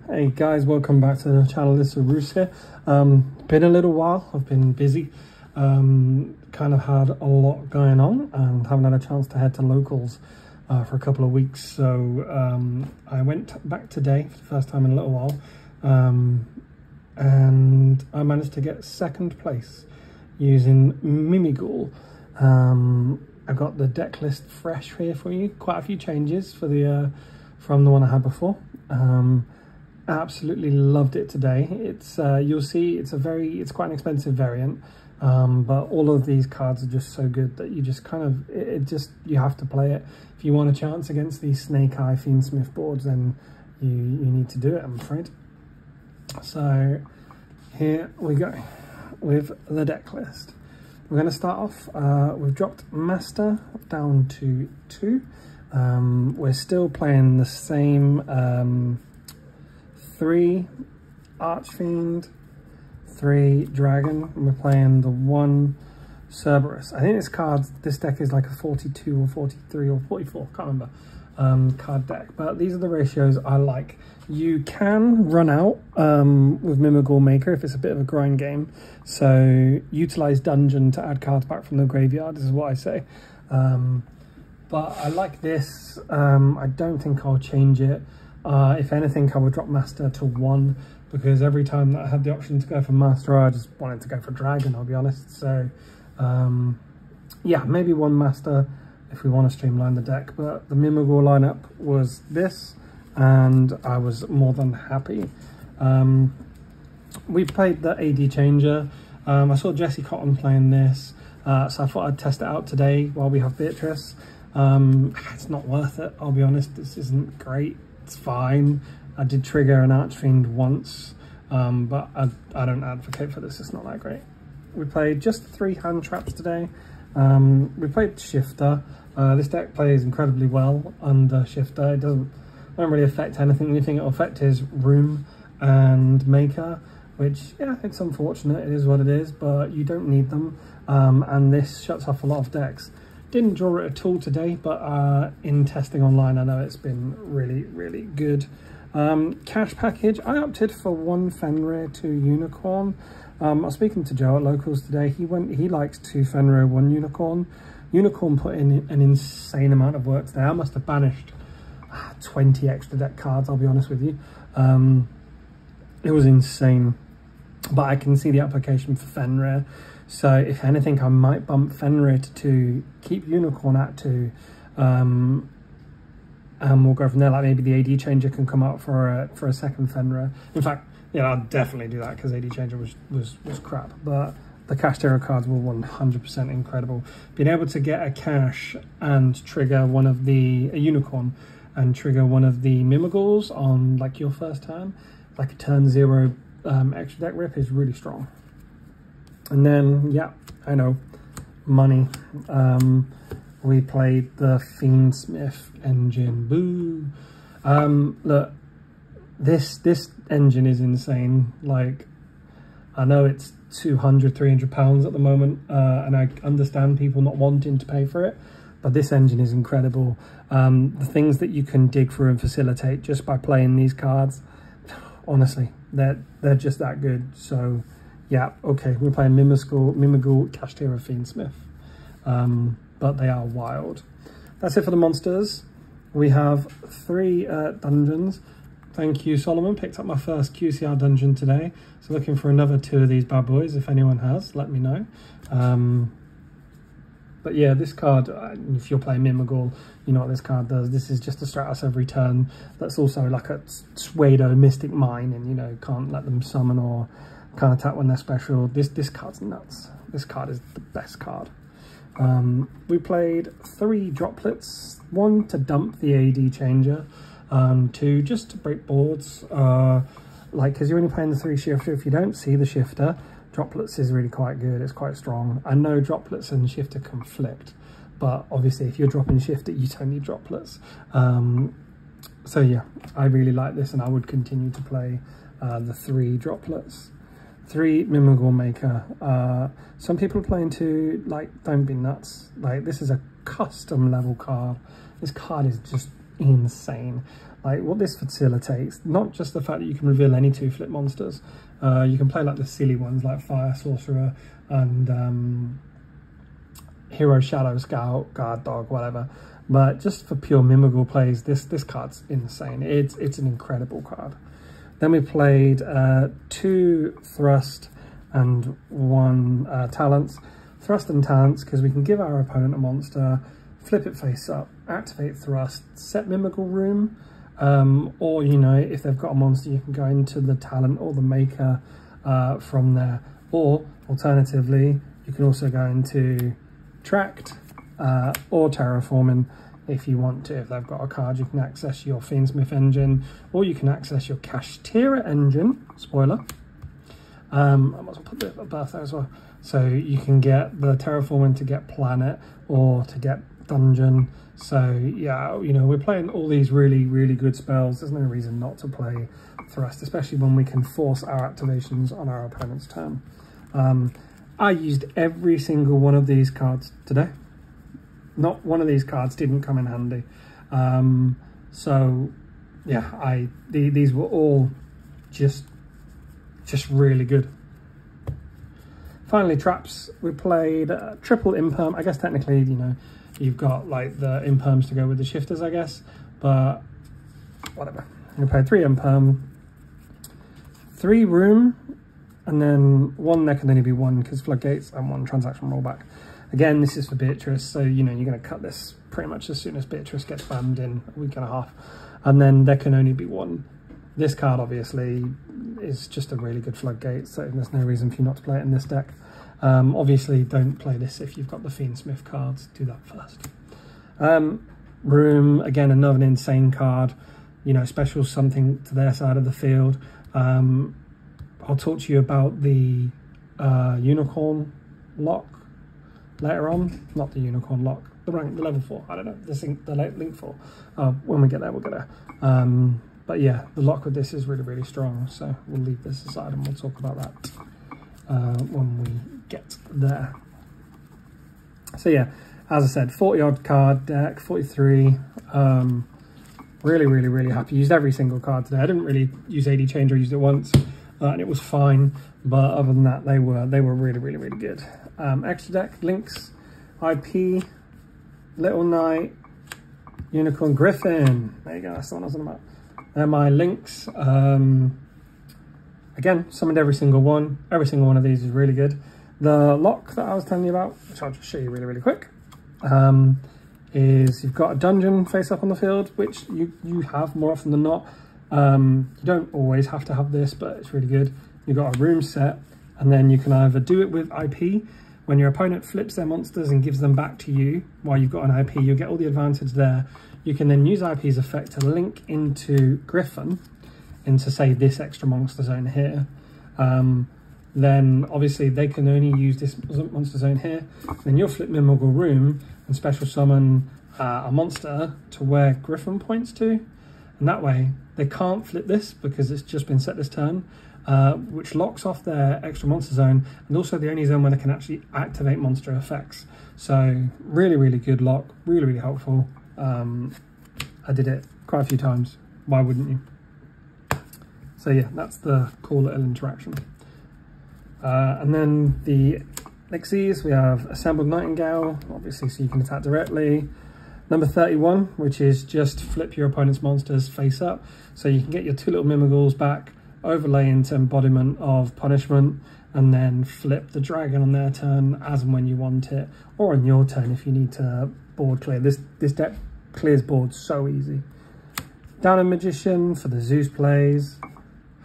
Hey guys, welcome back to the channel. This is sooooooo here. Been a little while, I've been busy, kind of had a lot going on and haven't had a chance to head to locals for a couple of weeks. So I went back today for the first time in a little while, and I managed to get second place using Mimighoul. I've got the deck list fresh here for you. Quite a few changes for the from the one I had before. Absolutely loved it today. It's you'll see it's quite an expensive variant, but all of these cards are just so good that you just kind of you have to play it. If you want a chance against these Snake Eye Fiendsmith boards, then you need to do it, I'm afraid. So here we go with the deck list. We're going to start off, we've dropped Master down to 2. We're still playing the same 3 Archfiend, 3 Dragon, and we're playing the 1 Cerberus. I think this deck is like a 42 or 43 or 44, can't remember, card deck, but these are the ratios I like. You can run out with Mimighoul Maker if it's a bit of a grind game, so utilize Dungeon to add cards back from the graveyard, is what I say. But I like this. I don't think I'll change it. If anything, I would drop Master to 1, because every time that I had the option to go for Master, I just wanted to go for Dragon, I'll be honest. So yeah, maybe 1 Master if we want to streamline the deck. But the Mimighoul lineup was this, and I was more than happy. We played the AD Changer. I saw Jesse Cotton playing this, so I thought I'd test it out today while we have Beatrice. It's not worth it, I'll be honest. This isn't great. It's fine. I did trigger an Archfiend once, but I don't advocate for this. It's not that great. We played just 3 hand traps today. We played Shifter. This deck plays incredibly well under Shifter. It don't really affect anything. The only thing it will affect is Room and Maker, which, yeah, it's unfortunate. It is what it is, but you don't need them. And this shuts off a lot of decks. Didn't draw it at all today, but in testing online, I know it's been really, really good. Cash package, I opted for 1 Fenrir, 2 Unicorn. I was speaking to Joe at Locals today. He likes 2 Fenrir, 1 Unicorn. Unicorn put in an insane amount of work today. I must have banished 20 extra deck cards, I'll be honest with you. It was insane, but I can see the application for Fenrir. So if anything, I might bump Fenrir to 2, keep Unicorn at 2, and we'll go from there. Like maybe the AD Changer can come out for a second Fenrir. In fact, yeah, I'll definitely do that, because AD Changer was crap. But the Cash Terror cards were 100% incredible. Being able to get a Cash and trigger a Unicorn and trigger one of the Mimighouls on like your first turn, like a turn 0 extra deck rip, is really strong. And then, yeah, I know, money. We played the Fiendsmith engine. Boo! Look, this engine is insane. Like, I know it's 200-300 pounds at the moment, and I understand people not wanting to pay for it, but this engine is incredible. The things that you can dig through and facilitate just by playing these cards, honestly, they're just that good. So yeah, okay, we're playing Mimighoul, Cash Terror, Fiendsmith, but they are wild. That's it for the monsters. We have 3 dungeons. Thank you, Solomon. Picked up my first QCR dungeon today, so looking for another 2 of these bad boys. If anyone has, let me know. But yeah, this card, if you're playing Mimighoul, you know what this card does. This is just a Stratus every turn. That's also like a Pseudo Mystic Mine, and you know, can't let them summon or can't attack when they're special. This card's nuts. This card is the best card. We played 3 droplets. 1 to dump the AD Changer, 2 just to break boards. Like, because you're only playing the 3 Shifter. If you don't see the Shifter, droplets is really quite good. It's quite strong. I know droplets and Shifter conflict, but obviously if you're dropping Shifter, you don't need droplets. So yeah, I really like this, and I would continue to play the 3 droplets. 3 Mimighoul Maker. Some people are playing 2, like, don't be nuts. Like, this is a custom level card. This card is just insane. Like what this facilitates, not just the fact that you can reveal any 2-flip monsters, you can play like the silly ones like Fire Sorcerer and Hero Shadow Scout, Guard Dog, whatever. But just for pure Mimighoul plays, this card's insane. It's an incredible card. Then we played 2 Thrust and 1 Talents. Thrust and Talents because we can give our opponent a monster, flip it face up, activate Thrust, set Mimighoul Room, or, you know, if they've got a monster, you can go into the Talent or the Maker from there. Or, alternatively, you can also go into Tract or Terraforming if you want to. If they've got a card, you can access your Fiendsmith engine, or you can access your Kashtira engine. Spoiler. I might as well put the birth there as well. So you can get the Terraforming to get Planet or to get Dungeon. So yeah, you know, we're playing all these really, really good spells. There's no reason not to play Thrust, especially when we can force our activations on our opponent's turn. I used every single one of these cards today. Not one of these cards didn't come in handy. So yeah, these were all just really good. Finally, traps. We played triple imperm. I guess technically, you know, you've got like the imperms to go with the shifters, I guess, but whatever. We played 3 imperm, 3 room, and then 1 there can only be 1 because floodgates, and 1 transaction rollback. Again, this is for Beatrice, so you know you're going to cut this pretty much as soon as Beatrice gets banned in a week and a half, and then there can only be 1. This card obviously is just a really good floodgate, so there's no reason for you not to play it in this deck. Obviously, don't play this if you've got the Fiendsmith cards. Do that first. Room, again, another insane card. You know, special something to their side of the field. I'll talk to you about the Unicorn Lock later on. Not the Unicorn Lock, the level 4. I don't know, the link 4. When we get there, we'll get there. But yeah, the lock with this is really, really strong. So we'll leave this aside and we'll talk about that when we get there. So yeah, as I said, 40 odd card deck, 43. Really, really, really happy. Used every single card today. I didn't really use AD Changer. I used it once and it was fine. But other than that, they were really, really, really good. Extra deck, Lynx, IP, Little Knight, Unicorn, Griffin. There you go, that's the one I was on about. They're my links. Again, summoned every single one. Every single one of these is really good. The lock that I was telling you about, which I'll just show you really, really quick, is you've got a dungeon face up on the field, which you have more often than not. You don't always have to have this, but it's really good. You've got a room set, and then you can either do it with IP. When your opponent flips their monsters and gives them back to you while you've got an IP, you'll get all the advantage there. You can then use IP's effect to link into Griffin, into say this extra monster zone here. Then obviously they can only use this monster zone here. Then you'll flip Mimighoul Room and special summon a monster to where Griffin points to. And that way they can't flip this because it's just been set this turn, which locks off their extra monster zone, and also the only zone where they can actually activate monster effects. So really, really good lock, really, really helpful. I did it quite a few times. Why wouldn't you? So yeah, that's the cool little interaction. And then the Elixirs, we have Assembled Nightingale, obviously, so you can attack directly. Number 31, which is just flip your opponent's monsters face up. So you can get your 2 little Mimighouls back, overlay into Embodiment of Punishment, and then flip the dragon on their turn as and when you want it, or on your turn if you need to board clear. This deck clears board so easy. Down a Magician for the Zeus plays.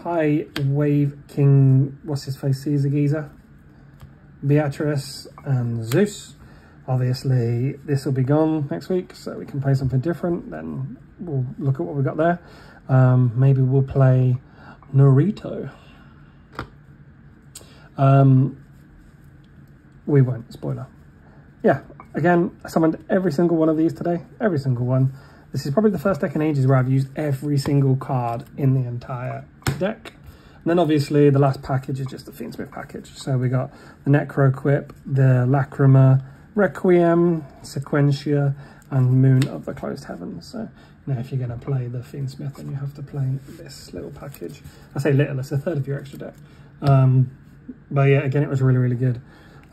High Wave King, what's his face, Caesar Geezer, Beatrice, and Zeus. Obviously, this will be gone next week, so we can play something different. Then we'll look at what we got there. Maybe we'll play Naruto. We won't, spoiler. Yeah, again, I summoned every single one of these today, every single one. This is probably the first deck in ages where I've used every single card in the entire deck. And then obviously the last package is just the Fiendsmith package. So we got the Necro Quip, the Lacrima, Requiem, Sequentia, and Moon of the Closed Heavens. So now if you're going to play the Fiendsmith, then you have to play this little package. I say little, it's a third of your extra deck. But yeah, again, it was really, really good.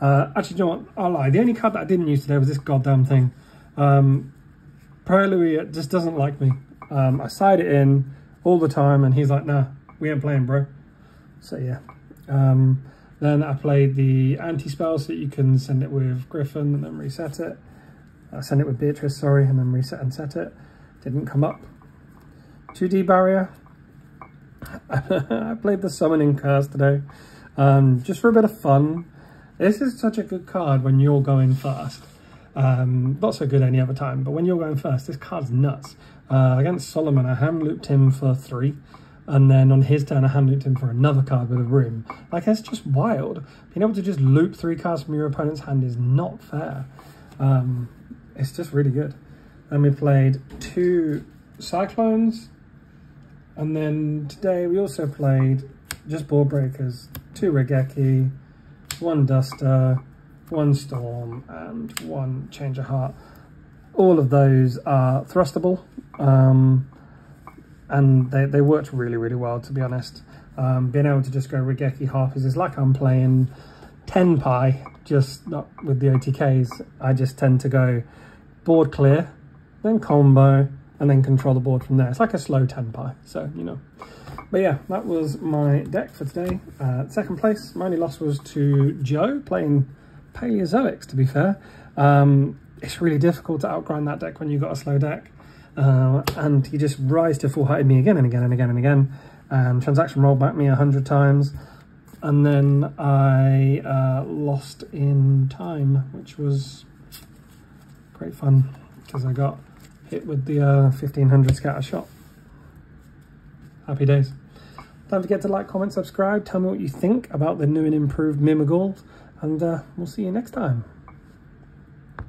Actually, you know what? I'll lie. The only card that I didn't use today was this goddamn thing. Pro Louis just doesn't like me. I side it in all the time, and he's like, nah, we ain't playing, bro. So yeah. Then I played the anti-spell, so that you can send it with Griffin and then reset it. Send it with Beatrice, sorry, and then reset and set it. Didn't come up. 2D barrier. I played the Summoning Curse today, just for a bit of fun. This is such a good card when you're going first. Not so good any other time, but when you're going first, this card's nuts. Against Solomon, I hand looped him for 3, and then on his turn, I hand looped him for another card with a room. Like, that's just wild. Being able to just loop 3 cards from your opponent's hand is not fair. It's just really good. And we played 2 Cyclones, and then today we also played just Board Breakers, 2 Regeki, 1 Duster, 1 Storm, and 1 Change of Heart. All of those are thrustable, and they worked really, really well, to be honest. Being able to just go Regeki Harpies is like I'm playing 10 Pi, just not with the OTKs. I just tend to go board clear, then combo, and then control the board from there. It's like a slow 10 Pi, so, you know. But yeah, that was my deck for today. Second place, my only loss was to Joe, playing Paleozoics, to be fair. It's really difficult to outgrind that deck when you've got a slow deck. And he just rise to full-heighted me again and again and again and again. Transaction rolled back me 100 times. And then I lost in time, which was great fun, because I got hit with the 1500 scatter shot. Happy days. Don't forget to like, comment, subscribe. Tell me what you think about the new and improved Mimighoul, and we'll see you next time.